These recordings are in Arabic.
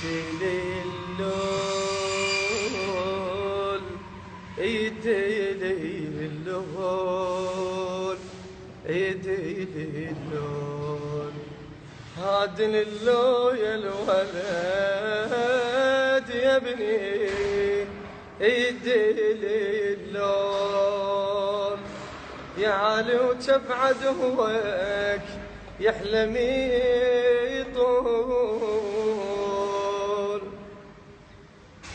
يدلي اللول يدلي اللول يدلي اللول هادن اللول يا الولد يا ابني يدلي اللول يا علي وجف عدوك يحلمي يطول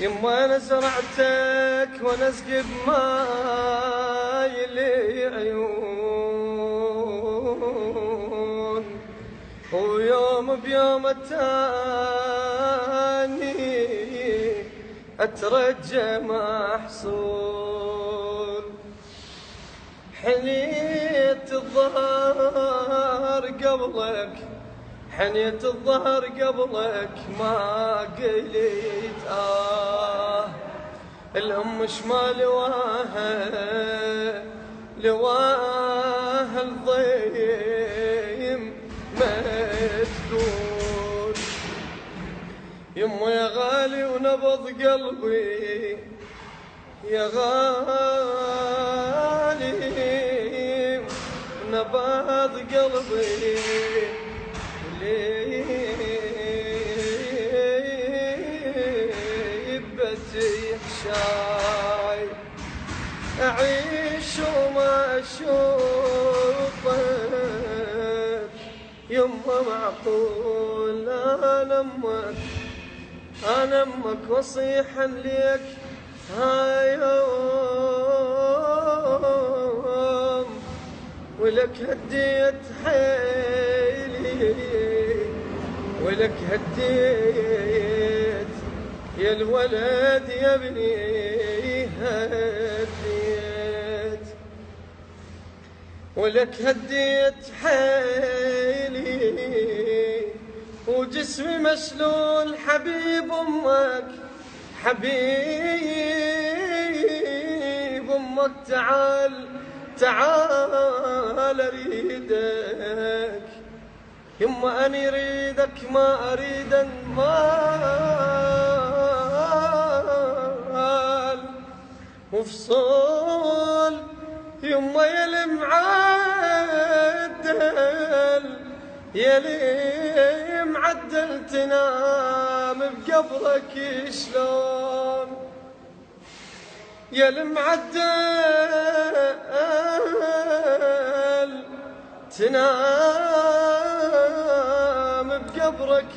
يما انا زرعتك وانا اسقي بماي لي عيون ويوم بيوم التاني اترجى محصول حنيت الظهر قبلك حنيت الظهر قبلك ما قلت الأم شمال لواها الضيم مسدود يمه يا غالي ونبض قلبي يا غالي نبض قلبي بتيح شاي أعيش وما أشوفك يما معقول أنا أمك وصيحا ليك هايوم ولك هديت حيلي ولك هديت يا الولد يا ابني هديت ولك هديت حيلي وجسمي مشلول حبيب امك حبيب امك تعال اريدك يما اني اريدك ما اريد المال وفصول يما يا المعدل تنام بقبرك شلون يا المعدل تنام بقبرك